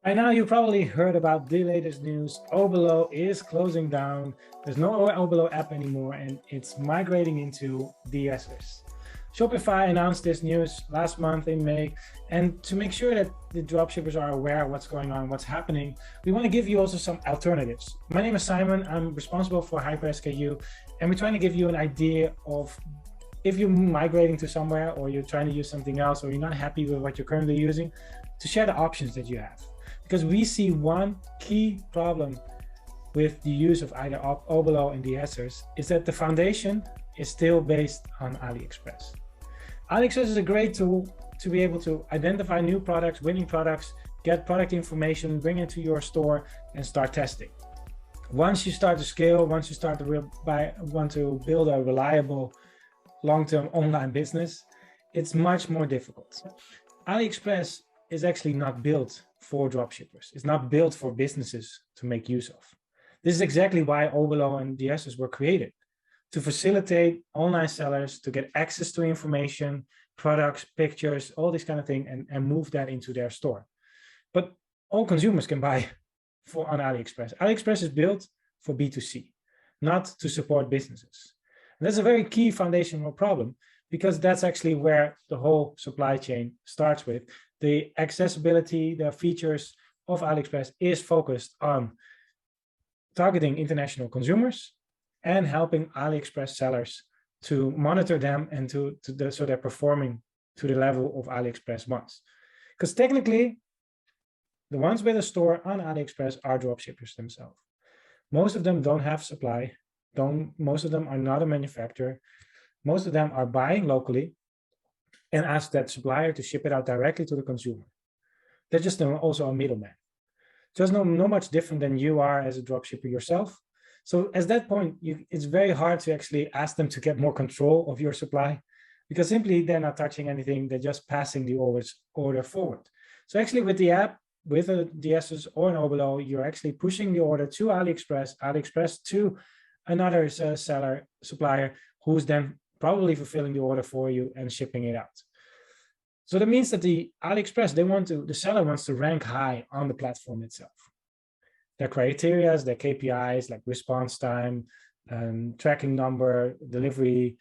By now, you probably heard about the latest news. Oberlo is closing down. There's no Oberlo app anymore, and it's migrating into Dsers. Shopify announced this news last month in May, and to make sure that the dropshippers are aware of what's going on, what's happening, we want to give you also some alternatives. My name is Simon. I'm responsible for HyperSKU, and we're trying to give you an idea of if you're migrating to somewhere or you're trying to use something else or you're not happy with what you're currently using, to share the options that you have. Because we see one key problem with the use of either Oberlo and Dsers is that the foundation is still based on Aliexpress. Aliexpress is a great tool to be able to identify new products, winning products, get product information, bring it to your store and start testing. Once you start to scale, once you start to want to build a reliable long-term online business, it's much more difficult. Aliexpress is actually not built for dropshippers. It's not built for businesses to make use of. This is exactly why Oberlo and Dsers were created, to facilitate online sellers to get access to information, products, pictures, all this kind of thing, and move that into their store. But all consumers can buy on Aliexpress. Aliexpress is built for B2C, not to support businesses. And that's a very key foundational problem, because that's actually where the whole supply chain starts with. The accessibility, the features of Aliexpress is focused on targeting international consumers and helping Aliexpress sellers to monitor them and so they're performing to the level of Aliexpress wants. Because technically, the ones with a store on Aliexpress are dropshippers themselves. Most of them don't have supply. Most of them are not a manufacturer. Most of them are buying locally and ask that supplier to ship it out directly to the consumer. They're just also a middleman. So it's no much different than you are as a dropshipper yourself. So at that point, it's very hard to actually ask them to get more control of your supply, because simply they're not touching anything. They're just passing the order forward. So actually with the app, with a Dsers or an Oberlo, you're actually pushing the order to AliExpress to another supplier, who's then probably fulfilling the order for you and shipping it out. So that means that the Aliexpress, the seller wants to rank high on the platform itself. Their criteria, their KPIs like response time, tracking number, delivery,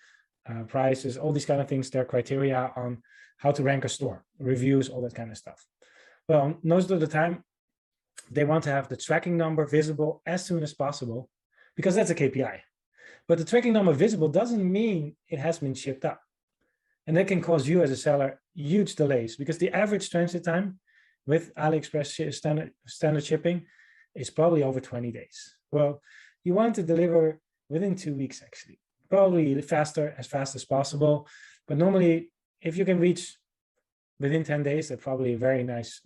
prices, all these kind of things, their criteria on how to rank a store, reviews, all that kind of stuff. Well, most of the time, they want to have the tracking number visible as soon as possible, because that's a KPI. But the tracking number visible doesn't mean it has been shipped out. And that can cause you as a seller huge delays, because the average transit time with AliExpress standard shipping is probably over 20 days. Well, you want to deliver within 2 weeks, actually, probably faster, as fast as possible. But normally, if you can reach within 10 days, that's probably a very nice,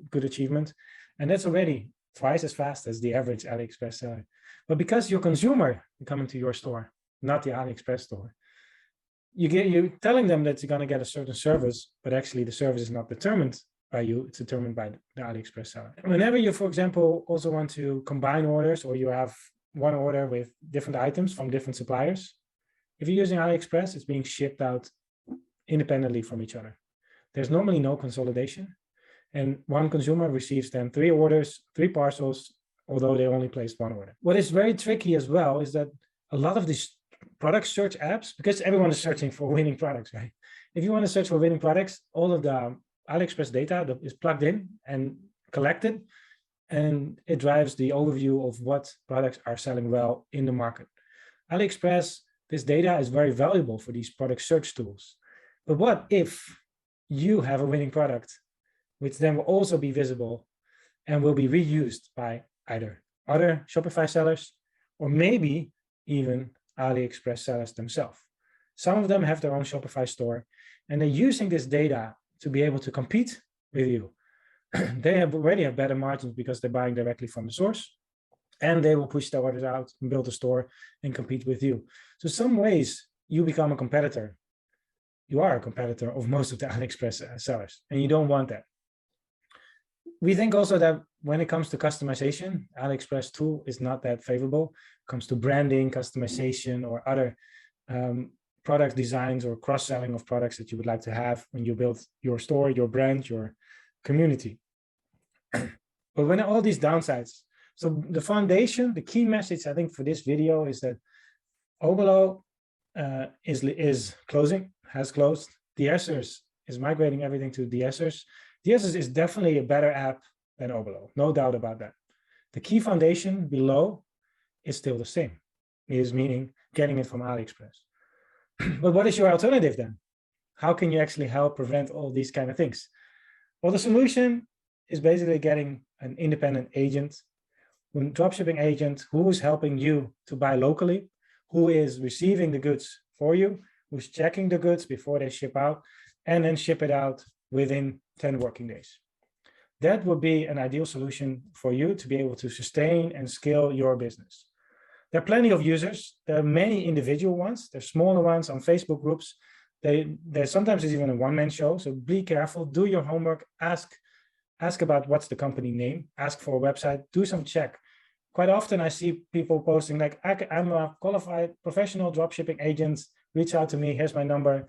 good achievement. And that's already twice as fast as the average AliExpress seller. But because your consumer is coming to your store, not the AliExpress store, you're telling them that you're going to get a certain service, but actually the service is not determined by you, it's determined by the AliExpress seller. Whenever you, for example, also want to combine orders, or you have one order with different items from different suppliers, if you're using AliExpress, it's being shipped out independently from each other. There's normally no consolidation. And one consumer receives then 3 orders, 3 parcels, although they only placed 1 order. What is very tricky as well is that a lot of these product search apps, because everyone is searching for winning products, right? If you want to search for winning products, all of the AliExpress data is plugged in and collected, and it drives the overview of what products are selling well in the market. AliExpress, this data is very valuable for these product search tools. But what if you have a winning product, which then will also be visible and will be reused by either other Shopify sellers or maybe even AliExpress sellers themselves? Some of them have their own Shopify store, and they're using this data to be able to compete with you. They already have better margins because they're buying directly from the source, and they will push their orders out and build a store and compete with you. So some ways you become a competitor. You are a competitor of most of the AliExpress sellers, and you don't want that. We think also that when it comes to customization, AliExpress tool is not that favorable. When it comes to branding, customization, or other product designs or cross-selling of products that you would like to have when you build your store, your brand, your community. But when all these downsides, so the foundation, the key message I think for this video is that Oberlo is closing, has closed. Dsers is migrating everything to Dsers. Dsers is definitely a better app than Oberlo, no doubt about that. The key foundation below is still the same, is meaning getting it from Aliexpress. But what is your alternative then? How can you actually help prevent all these kind of things? Well, the solution is basically getting an independent agent, a dropshipping agent who is helping you to buy locally, who is receiving the goods for you, who's checking the goods before they ship out, and then ship it out within 10 working days. That would be an ideal solution for you to be able to sustain and scale your business. There are plenty of users. There are many individual ones. There are smaller ones on Facebook groups. There's sometimes it's even a one-man show. So be careful. Do your homework. Ask about what's the company name. Ask for a website. Do some check. Quite often I see people posting like, I'm a qualified professional dropshipping agent. Reach out to me. Here's my number.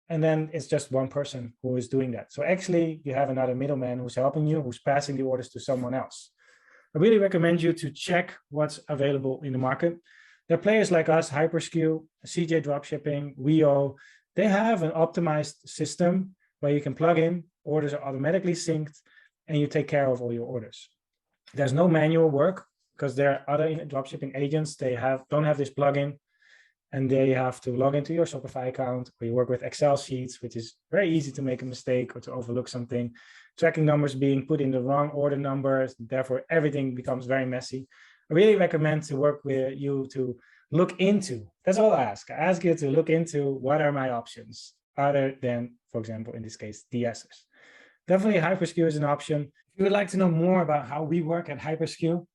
And then it's just one person who is doing that. So actually you have another middleman who's helping you, who's passing the orders to someone else. I really recommend you to check what's available in the market. There are players like us, HyperSKU, CJ Dropshipping, WeO. They have an optimized system where you can plug in, orders are automatically synced, and you take care of all your orders. There's no manual work because there are other dropshipping agents. They don't have this plugin, and they have to log into your Shopify account, or you work with Excel sheets, which is very easy to make a mistake or to overlook something. Tracking numbers being put in the wrong order numbers, therefore everything becomes very messy. I really recommend to work with you to look into, that's all I ask. I ask you to look into what are my options other than, for example, in this case, Dsers. Definitely HyperSKU is an option. If you would like to know more about how we work at HyperSKU,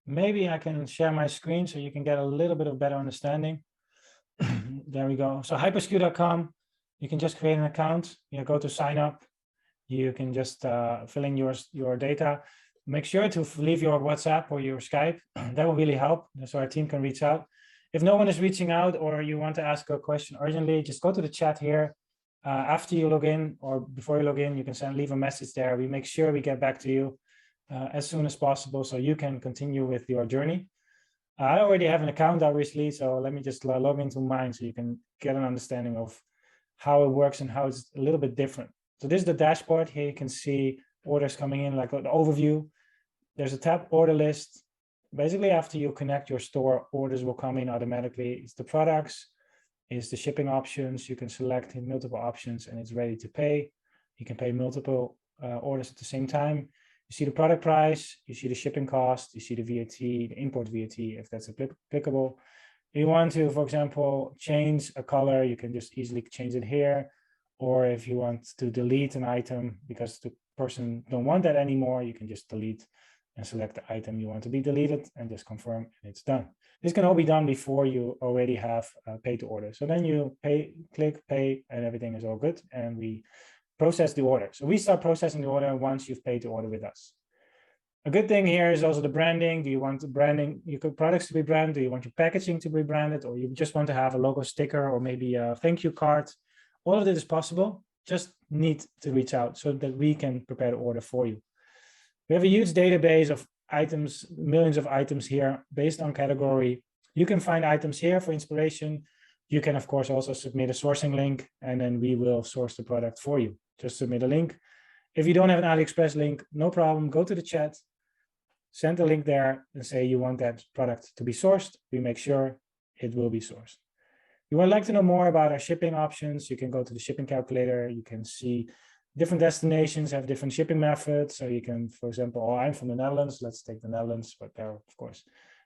maybe I can share my screen so you can get a little bit of better understanding. There we go. So hypersku.com, you can just create an account, go to sign up. You can just fill in your data. Make sure to leave your WhatsApp or your Skype. That will really help so our team can reach out. If no one is reaching out or you want to ask a question urgently, just go to the chat here. After you log in or before you log in, you can leave a message there. We make sure we get back to you as soon as possible so you can continue with your journey. I already have an account, obviously, so let me just log into mine so you can get an understanding of how it works and how it's a little bit different. So this is the dashboard. Here you can see orders coming in, like the overview. There's a tab order list. Basically, after you connect your store, orders will come in automatically. It's the products, it's the shipping options. You can select in multiple options and it's ready to pay. You can pay multiple orders at the same time. You see the product price, you see the shipping cost, you see the VAT, the import VAT, if that's applicable. If you want to, for example, change a color, you can just easily change it here. Or if you want to delete an item because the person don't want that anymore, you can just delete and select the item you want to be deleted and just confirm and it's done. This can all be done before you already have paid the order. So then you click pay, and everything is all good. And we process the order. So we start processing the order once you've paid the order with us. A good thing here is also the branding. Do you want the branding, your products to be branded? Do you want your packaging to be branded? Or you just want to have a logo sticker or maybe a thank you card? All of it is possible. Just need to reach out so that we can prepare the order for you. We have a huge database of items, millions of items here based on category. You can find items here for inspiration. You can, of course, also submit a sourcing link, and then we will source the product for you. Just submit a link. If you don't have an Aliexpress link, no problem. Go to the chat, send a link there and say you want that product to be sourced. We make sure it will be sourced. You would like to know more about our shipping options, you can go to the shipping calculator. You can see different destinations have different shipping methods. So you can, for example, I'm from the Netherlands. Let's take the Netherlands, but there are, of course,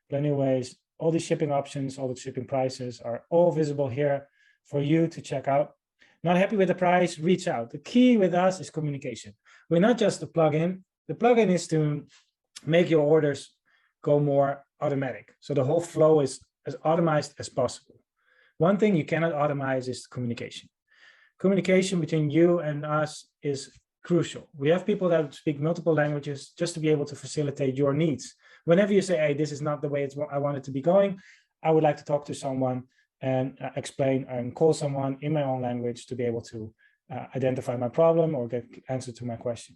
plenty of ways. All these shipping options, all the shipping prices are all visible here for you to check out. Not happy with the price, reach out. The key with us is communication. We're not just a plugin. The plugin is to make your orders go more automatic. So the whole flow is as automized as possible. One thing you cannot automize is communication. Communication between you and us is crucial. We have people that speak multiple languages just to be able to facilitate your needs. Whenever you say, hey, this is not the way I want it to be going, I would like to talk to someone and explain and call someone in my own language to be able to identify my problem or get answer to my question.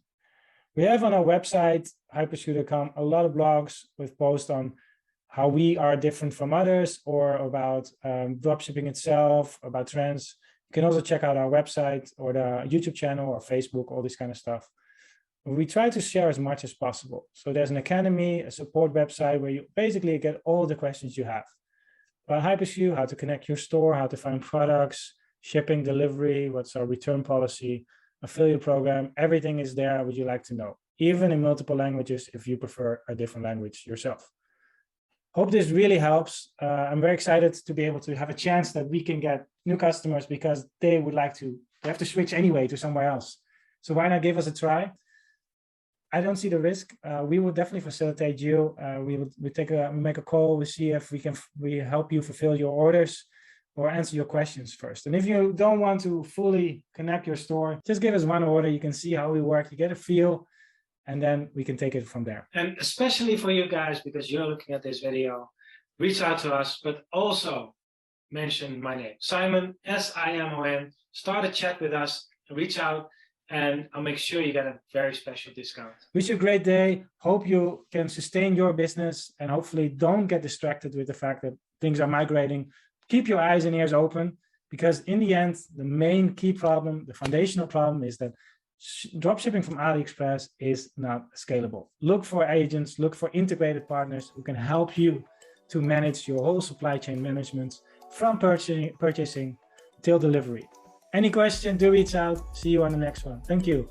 We have on our website, HyperSKU.com, a lot of blogs with posts on how we are different from others, or about dropshipping itself, about trends. You can also check out our website or the YouTube channel or Facebook, all this kind of stuff. We try to share as much as possible. So there's an academy, a support website where you basically get all the questions you have about HyperSKU, how to connect your store, how to find products, shipping, delivery, what's our return policy, affiliate program. Everything is there. Would you like to know? Even in multiple languages, if you prefer a different language yourself. Hope this really helps. I'm very excited to be able to have a chance that we can get new customers, because they would like to, they have to switch anyway to somewhere else. So why not give us a try? I don't see the risk. We will definitely facilitate you. We make a call. We see if we help you fulfill your orders or answer your questions first. And if you don't want to fully connect your store, just give us one order. You can see how we work. You get a feel, and then we can take it from there. And especially for you guys, because you're looking at this video, reach out to us, but also mention my name, Simon, S-I-M-O-N. Start a chat with us, reach out, and I'll make sure you get a very special discount. Wish you a great day. Hope you can sustain your business, and hopefully don't get distracted with the fact that things are migrating. Keep your eyes and ears open, because in the end, the main key problem, the foundational problem, is that dropshipping from Aliexpress is not scalable. Look for agents, look for integrated partners who can help you to manage your whole supply chain management from purchasing till delivery. Any question, do reach out. See you on the next one. Thank you.